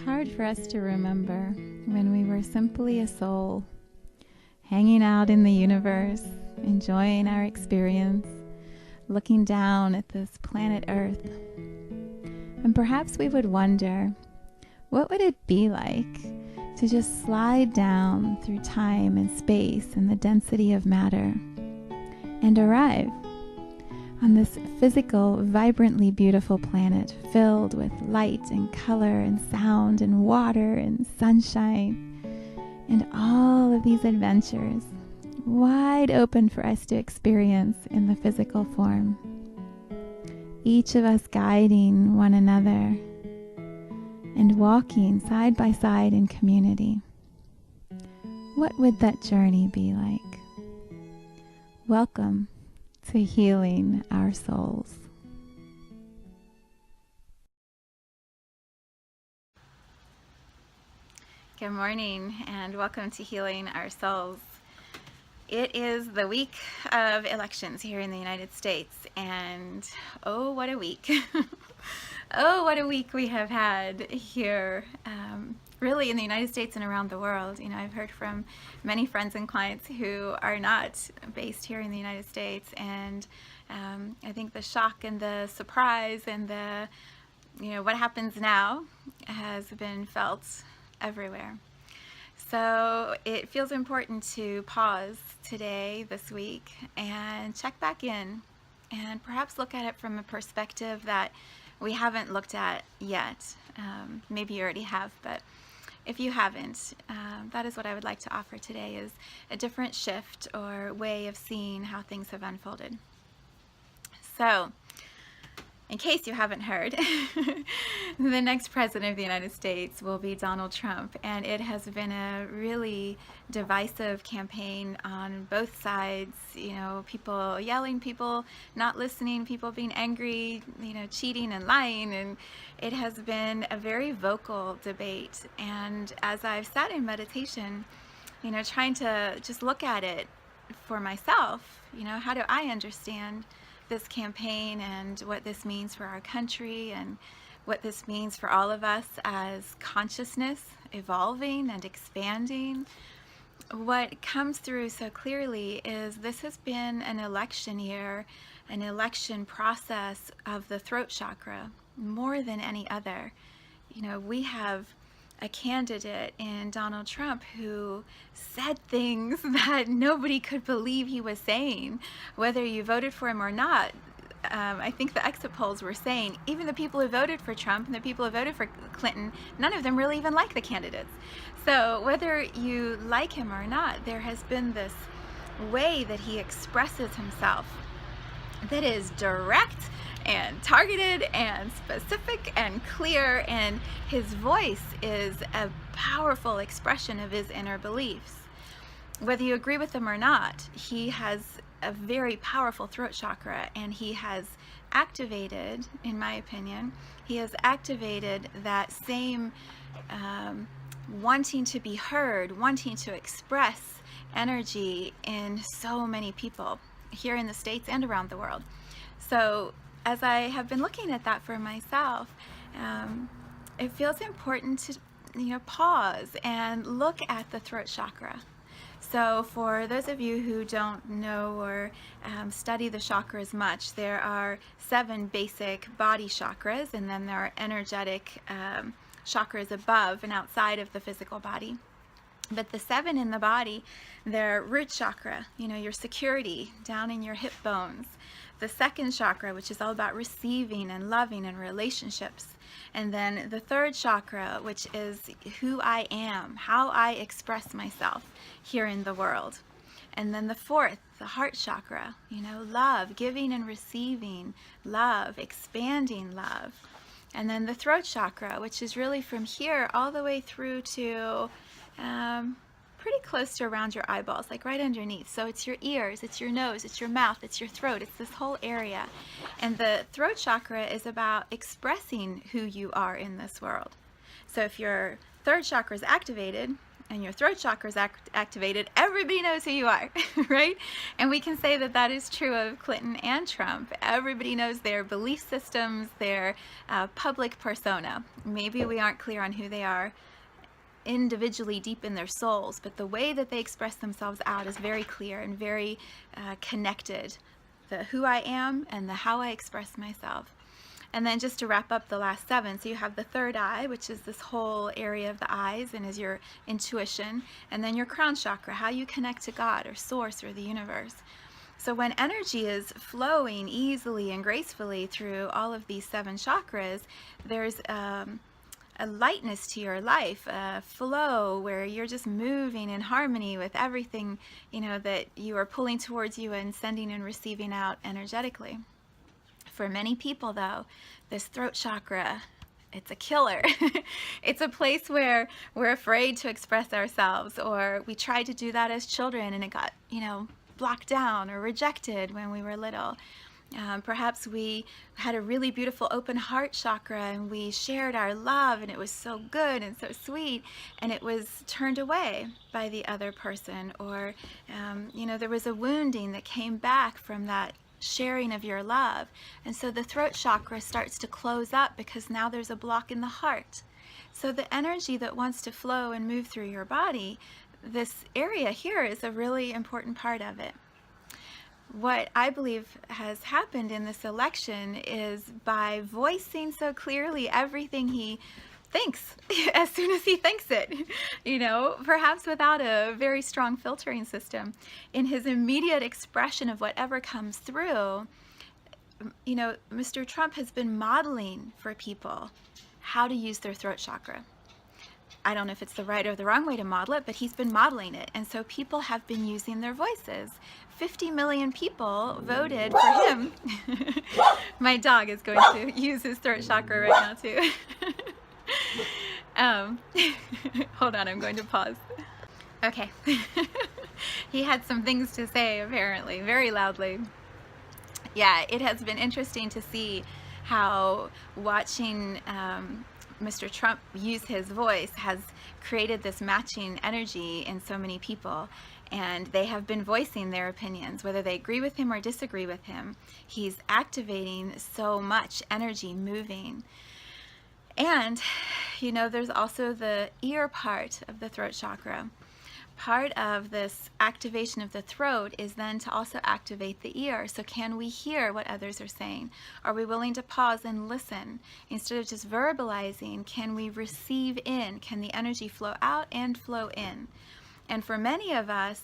hard for us to remember when we were simply a soul, hanging out in the universe, enjoying our experience, looking down at this planet Earth. And perhaps we would wonder, what would it be like to just slide down through time and space and the density of matter and arrive on this physical, vibrantly beautiful planet filled with light and color and sound and water and sunshine and all of these adventures wide open for us to experience in the physical form. Each of us guiding one another and walking side by side in community. What would that journey be like? Welcome to Healing Our Souls. Good morning and welcome to Healing Our Souls. It is the week of elections here in the United States, and oh, what a week. Oh, what a week we have had here, really in the United States and around the world. You know, I've heard from many friends and clients who are not based here in the United States, and I think the shock and the surprise and the, what happens now has been felt everywhere. So it feels important to pause today, this week, and check back in and perhaps look at it from a perspective that we haven't looked at yet. Maybe you already have, but if you haven't, that is what I would like to offer today, is a different shift or way of seeing how things have unfolded. So, in case you haven't heard, the next president of the United States will be Donald Trump, and it has been a really divisive campaign on both sides. People yelling, people not listening, people being angry, cheating and lying, and it has been a very vocal debate. And as I've sat in meditation, trying to just look at it for myself, how do I understand this campaign and what this means for our country and what this means for all of us as consciousness evolving and expanding. What comes through so clearly is this has been an election year, an election process of the throat chakra more than any other. We have a candidate in Donald Trump who said things that nobody could believe he was saying, whether you voted for him or not. I think the exit polls were saying even the people who voted for Trump and the people who voted for Clinton, none of them really even like the candidates. So whether you like him or not, there has been this way that he expresses himself that is direct and targeted and specific and clear, and his voice is a powerful expression of his inner beliefs. Whether you agree with him or not, he has a very powerful throat chakra, and he has activated, in my opinion, he has activated that same wanting to be heard, wanting to express energy in so many people here in the States and around the world. So as I have been looking at that for myself, it feels important to pause and look at the throat chakra. So for those of you who don't know or study the chakras much, there are 7 basic body chakras, and then there are energetic chakras above and outside of the physical body. But the 7 in the body, they're root chakra, your security down in your hip bones. The second chakra, which is all about receiving and loving and relationships. And then the third chakra, which is who I am, how I express myself here in the world. And then the fourth, the heart chakra, love, giving and receiving, love, expanding love. And then the throat chakra, which is really from here all the way through to pretty close to around your eyeballs, like right underneath. So it's your ears, it's your nose, it's your mouth, it's your throat, it's this whole area. And the throat chakra is about expressing who you are in this world. So if your third chakra is activated and your throat chakra is activated, everybody knows who you are, right? And we can say that that is true of Clinton and Trump. Everybody knows their belief systems, their public persona. Maybe we aren't clear on who they are individually deep in their souls, but the way that they express themselves out is very clear and very connected. The who I am and the how I express myself. And then just to wrap up the last 7, so you have the third eye, which is this whole area of the eyes and is your intuition, and then your crown chakra, how you connect to God or source or the universe. So when energy is flowing easily and gracefully through all of these 7 chakras, there's a lightness to your life, a flow where you're just moving in harmony with everything, that you are pulling towards you and sending and receiving out energetically. For many people, though, this throat chakra, it's a killer. It's a place where we're afraid to express ourselves, or we tried to do that as children and it got, blocked down or rejected when we were little. Perhaps we had a really beautiful open heart chakra and we shared our love and it was so good and so sweet, and it was turned away by the other person, or there was a wounding that came back from that sharing of your love, and so the throat chakra starts to close up because now there's a block in the heart. So the energy that wants to flow and move through your body, this area here is a really important part of it. What I believe has happened in this election is by voicing so clearly everything he thinks as soon as he thinks it, perhaps without a very strong filtering system, in his immediate expression of whatever comes through, Mr. Trump has been modeling for people how to use their throat chakra. I don't know if it's the right or the wrong way to model it, but he's been modeling it. And so people have been using their voices. 50 million people voted for him. My dog is going to use his throat chakra right now too. Hold on, I'm going to pause. Okay. He had some things to say, apparently, very loudly. Yeah, it has been interesting to see how watching Mr. Trump use his voice has created this matching energy in so many people, and they have been voicing their opinions, whether they agree with him or disagree with him. He's activating so much energy moving. And, there's also the ear part of the throat chakra. Part of this activation of the throat is then to also activate the ear. So can we hear what others are saying? Are we willing to pause and listen? Instead of just verbalizing, can we receive in? Can the energy flow out and flow in? And for many of us,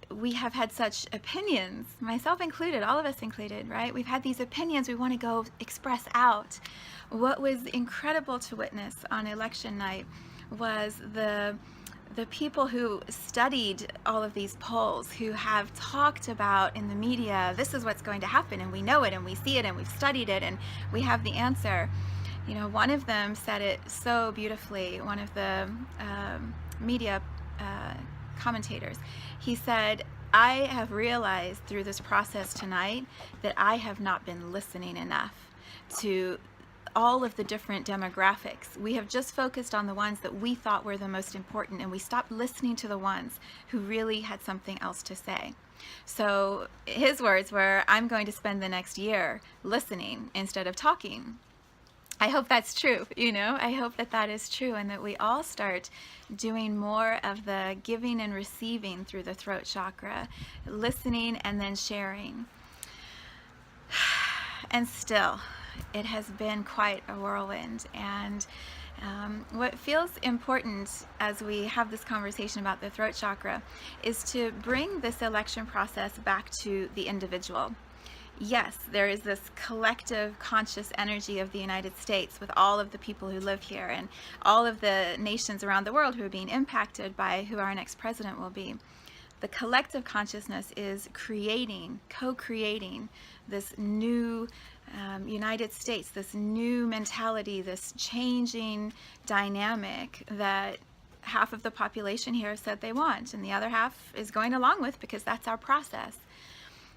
we have had such opinions, myself included, all of us included, right? We've had these opinions we want to go express out. What was incredible to witness on election night was the people who studied all of these polls, who have talked about in the media, this is what's going to happen, and we know it, and we see it, and we've studied it, and we have the answer. One of them said it so beautifully, one of the media commentators. He said, I have realized through this process tonight that I have not been listening enough to all of the different demographics. We have just focused on the ones that we thought were the most important, and we stopped listening to the ones who really had something else to say. So his words were, I'm going to spend the next year listening instead of talking. I hope that's true, I hope that that is true, and that we all start doing more of the giving and receiving through the throat chakra, listening and then sharing. And still, it has been quite a whirlwind, and what feels important as we have this conversation about the throat chakra is to bring this election process back to the individual. Yes, there is this collective conscious energy of the United States with all of the people who live here and all of the nations around the world who are being impacted by who our next president will be. The collective consciousness is co-creating this new United States, this new mentality, this changing dynamic that half of the population here said they want, and the other half is going along with because that's our process.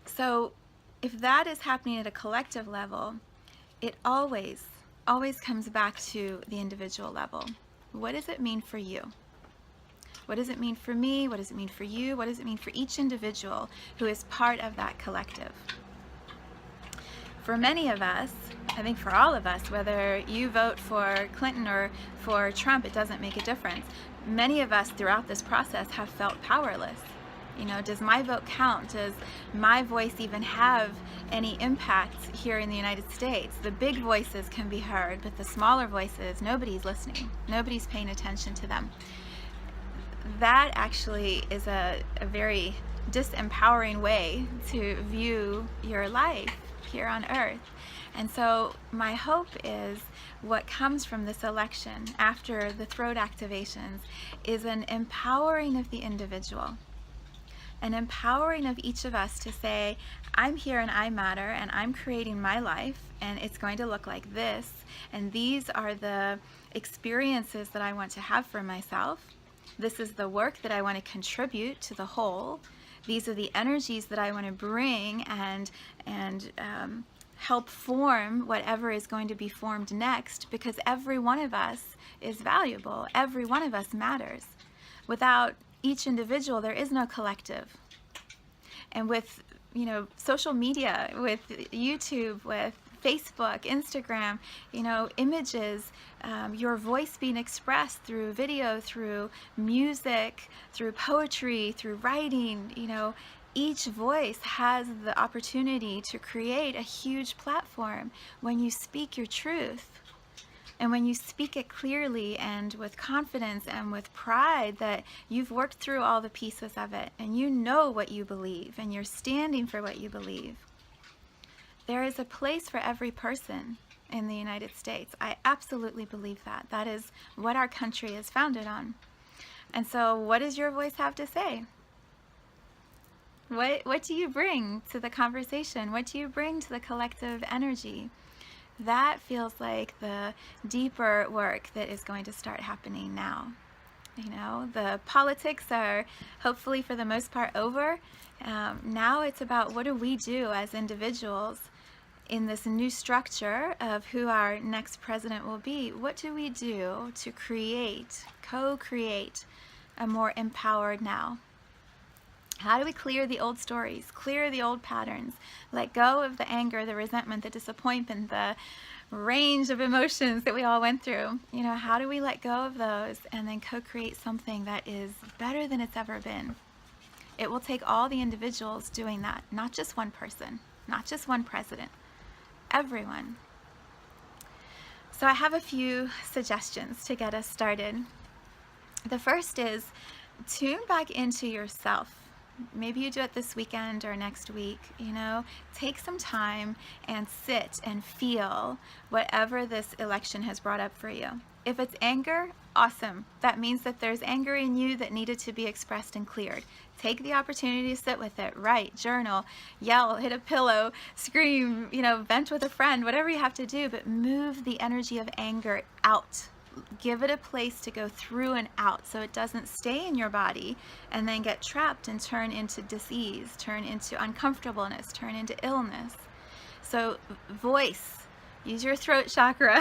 So if that is happening at a collective level, it always comes back to the individual level. What does it mean for you? What does it mean for me? What does it mean for you? What does it mean for each individual who is part of that collective? For many of us, I think for all of us, whether you vote for Clinton or for Trump, it doesn't make a difference. Many of us throughout this process have felt powerless. You know, does my vote count? Does my voice even have any impact here in the United States? The big voices can be heard, but the smaller voices, nobody's listening. Nobody's paying attention to them. That actually is a very disempowering way to view your life here on earth. And so my hope is what comes from this election after the throat activations is an empowering of the individual, an empowering of each of us to say, I'm here and I matter and I'm creating my life and it's going to look like this, and these are the experiences that I want to have for myself. This is the work that I want to contribute to the whole. These are the energies that I want to bring and help form whatever is going to be formed next, because every one of us is valuable. Every one of us matters. Without each individual, there is no collective. And with, you know, social media, with YouTube, with Facebook, Instagram, you know, images, your voice being expressed through video, through music, through poetry, through writing, you know, each voice has the opportunity to create a huge platform when you speak your truth. And when you speak it clearly and with confidence and with pride that you've worked through all the pieces of it and you know what you believe and you're standing for what you believe, there is a place for every person in the United States. I absolutely believe that. That is what our country is founded on. And so what does your voice have to say? What do you bring to the conversation? What do you bring to the collective energy? That feels like the deeper work that is going to start happening now. You know, the politics are hopefully for the most part over. Now it's about what do we do as individuals in this new structure of who our next president will be. What do we do to create, co-create a more empowered now? How do we clear the old stories, clear the old patterns, let go of the anger, the resentment, the disappointment, the range of emotions that we all went through? You know, how do we let go of those and then co-create something that is better than it's ever been? It will take all the individuals doing that, not just one person, not just one president, everyone. So I have a few suggestions to get us started. The first is tune back into yourself. Maybe you do it this weekend or next week, you know, take some time and sit and feel whatever this election has brought up for you. If it's anger, awesome. That means that there's anger in you that needed to be expressed and cleared. Take the opportunity to sit with it, write, journal, yell, hit a pillow, scream, you know, vent with a friend, whatever you have to do, but move the energy of anger out. Give it a place to go through and out so it doesn't stay in your body and then get trapped and turn into disease, turn into uncomfortableness, turn into illness. So voice, use your throat chakra,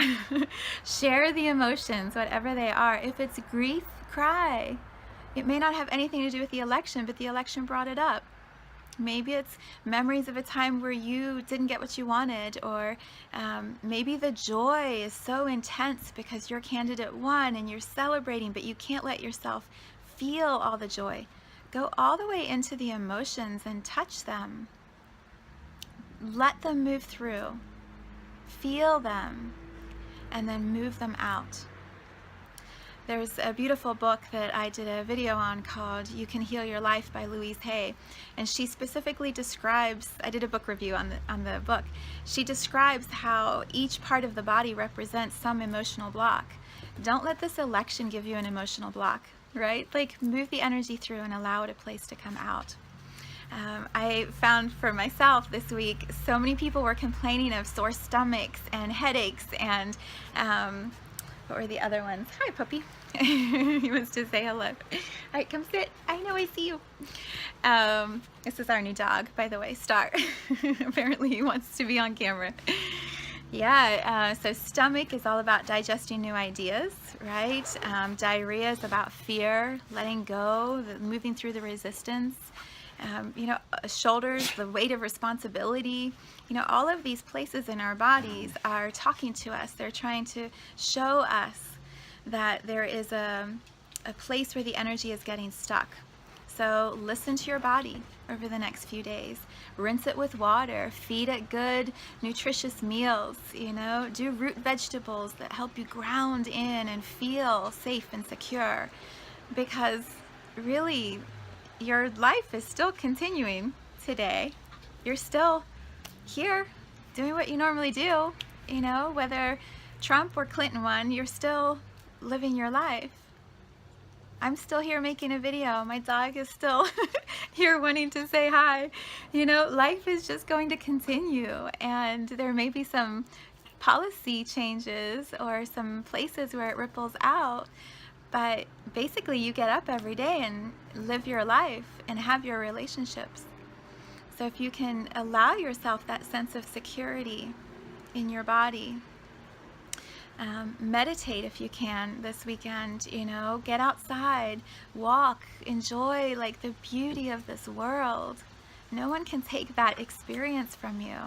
share the emotions, whatever they are. If it's grief, cry. It may not have anything to do with the election, but the election brought it up. Maybe it's memories of a time where you didn't get what you wanted, or maybe the joy is so intense because your candidate won and you're celebrating, but you can't let yourself feel all the joy. Go all the way into the emotions and touch them. Let them move through. Feel them, and then move them out. There's a beautiful book that I did a video on called You Can Heal Your Life by Louise Hay, and she specifically describes, I did a book review on the book, she describes how each part of the body represents some emotional block. Don't let this election give you an emotional block, right? Like, move the energy through and allow it a place to come out. I found for myself this week, so many people were complaining of sore stomachs and headaches and what were the other ones? Hi, puppy. He wants to say hello. All right, come sit. I know I see you. This is our new dog, by the way, Star. Apparently he wants to be on camera. Yeah, so stomach is all about digesting new ideas, right? Diarrhea is about fear, letting go, moving through the resistance. Shoulders, the weight of responsibility. All of these places in our bodies are talking to us. They're trying to show us that there is a place where the energy is getting stuck. So listen to your body over the next few days. Rinse it with water, feed it good, nutritious meals, do root vegetables that help you ground in and feel safe and secure. Because really, your life is still continuing today. You're still here doing what you normally do, whether Trump or Clinton won, you're still living your life. I'm still here making a video. My dog is still here wanting to say hi. Life is just going to continue, and there may be some policy changes or some places where it ripples out, but basically you get up every day and live your life and have your relationships. So if you can allow yourself that sense of security in your body, meditate if you can this weekend, get outside, walk, enjoy like the beauty of this world. No one can take that experience from you.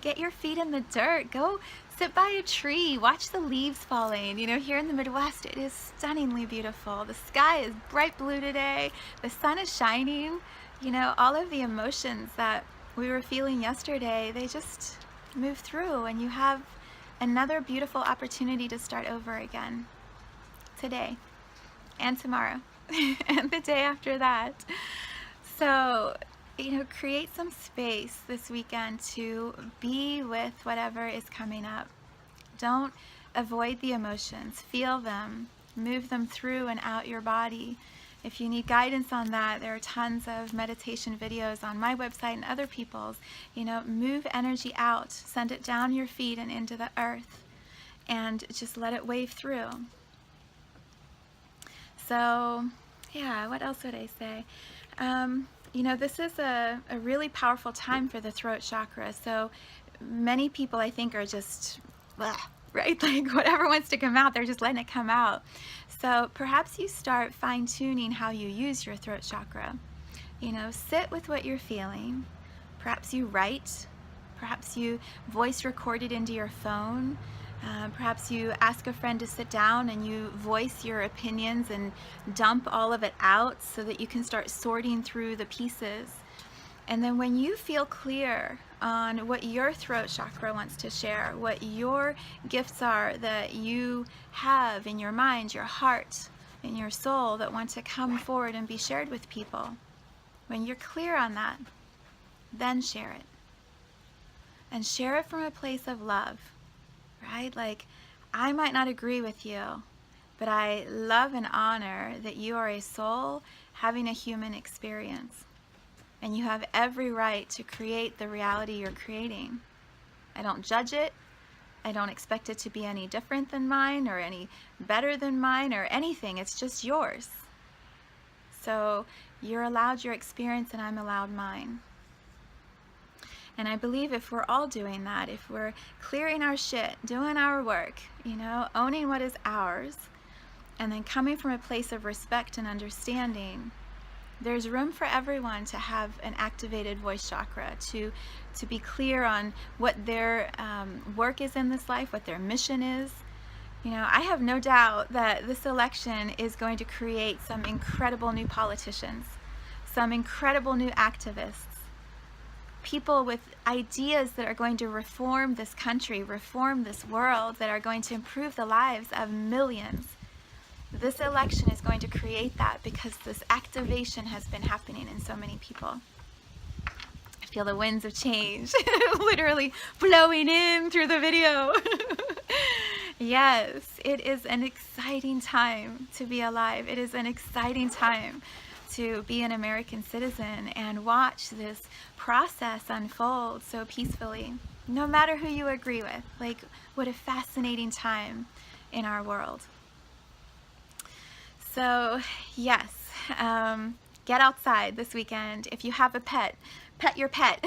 Get your feet in the dirt, go sit by a tree, watch the leaves falling. Here in the Midwest, it is stunningly beautiful. The sky is bright blue today, the sun is shining. All of the emotions that we were feeling yesterday, they just move through, and you have another beautiful opportunity to start over again today and tomorrow and the day after that. So, create some space this weekend to be with whatever is coming up. Don't avoid the emotions. Feel them. Move them through and out your body. If you need guidance on that, there are tons of meditation videos on my website and other people's. Move energy out, send it down your feet and into the earth, and just let it wave through. So, yeah, what else would I say? This is a really powerful time for the throat chakra. So many people, I think, are just, right? Like whatever wants to come out, they're just letting it come out. So perhaps you start fine-tuning how you use your throat chakra. Sit with what you're feeling. Perhaps you write. Perhaps you voice record it into your phone. Perhaps you ask a friend to sit down and you voice your opinions and dump all of it out so that you can start sorting through the pieces. And then when you feel clear on what your throat chakra wants to share, what your gifts are that you have in your mind, your heart, and your soul that want to come forward and be shared with people, when you're clear on that, then share it. And share it from a place of love. Right? Like, I might not agree with you, but I love and honor that you are a soul having a human experience. And you have every right to create the reality you're creating. I don't judge it. I don't expect it to be any different than mine or any better than mine or anything. It's just yours. So you're allowed your experience and I'm allowed mine. And I believe if we're all doing that, if we're clearing our shit, doing our work, owning what is ours, and then coming from a place of respect and understanding, there's room for everyone to have an activated voice chakra, to be clear on what their work is in this life, what their mission is. I have no doubt that this election is going to create some incredible new politicians, some incredible new activists, people with ideas that are going to reform this country, reform this world, that are going to improve the lives of millions. This election is going to create that because this activation has been happening in so many people. I feel the winds of change literally blowing in through the video. Yes, it is an exciting time to be alive. It is an exciting time to be an American citizen and watch this process unfold so peacefully, no matter who you agree with. Like, what a fascinating time in our world. So yes, get outside this weekend. If you have a pet, pet your pet.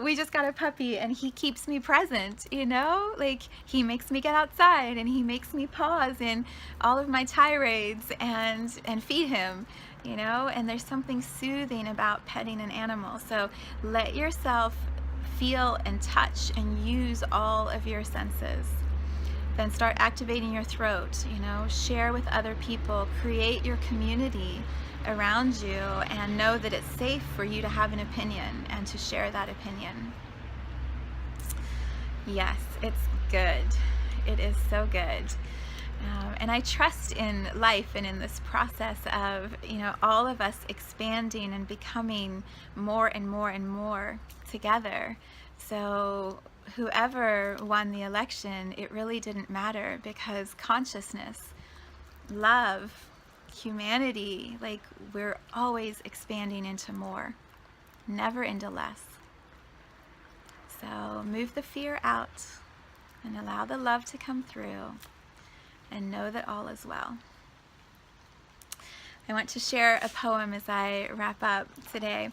We just got a puppy and he keeps me present, you know? Like, he makes me get outside and he makes me pause in all of my tirades and feed him, you know? And there's something soothing about petting an animal. So let yourself feel and touch and use all of your senses. Then start activating your throat, you know, share with other people, create your community around you, and know that it's safe for you to have an opinion and to share that opinion. Yes, it's good. It is so good. And I trust in life and in this process of, you know, all of us expanding and becoming more and more and more together. So whoever won the election, it really didn't matter, because consciousness, love, humanity, like, we're always expanding into more, never into less. So move the fear out and allow the love to come through, and know that all is well. I want to share a poem as I wrap up today.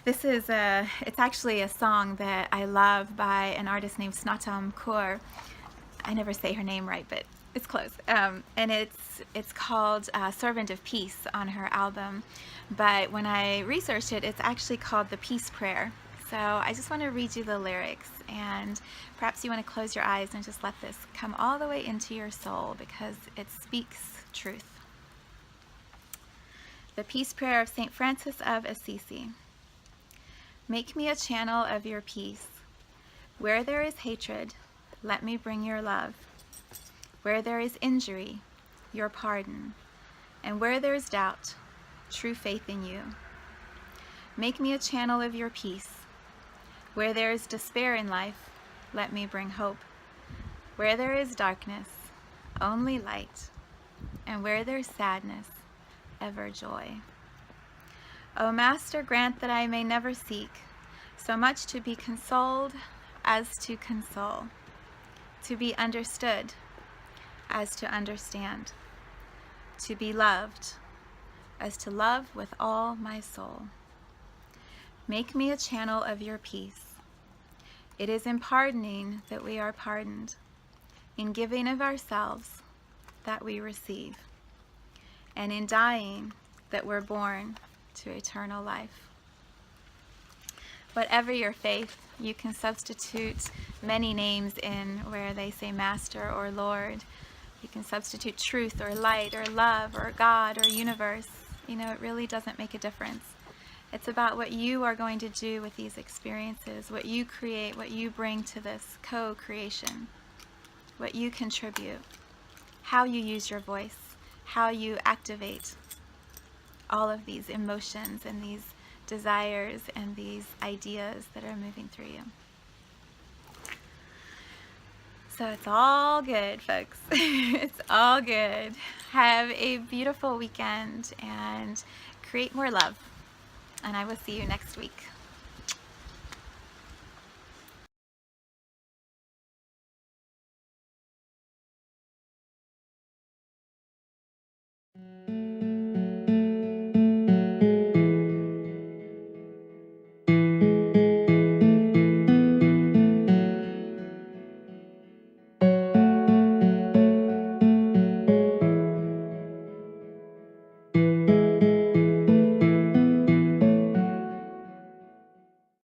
It's actually a song that I love by an artist named Snatam Kaur. I never say her name right, but it's close. And it's called Servant of Peace on her album. But when I researched it, it's actually called The Peace Prayer. So I just want to read you the lyrics, and perhaps you want to close your eyes and just let this come all the way into your soul, because it speaks truth. The Peace Prayer of St. Francis of Assisi. Make me a channel of your peace. Where there is hatred, let me bring your love. Where there is injury, your pardon. And where there is doubt, true faith in you. Make me a channel of your peace. Where there is despair in life, let me bring hope. Where there is darkness, only light. And where there is sadness, ever joy. O Master, grant that I may never seek so much to be consoled as to console, to be understood as to understand, to be loved as to love with all my soul. Make me a channel of your peace. It is in pardoning that we are pardoned, in giving of ourselves that we receive, and in dying that we're born to eternal life. Whatever your faith, you can substitute many names in where they say Master or Lord. You can substitute truth or light or love or God or universe. You know, it really doesn't make a difference. It's about what you are going to do with these experiences, what you create, what you bring to this co-creation, what you contribute, how you use your voice, how you activate all of these emotions and these desires and these ideas that are moving through you. So it's all good, folks. It's all good. Have a beautiful weekend and create more love. And I will see you next week.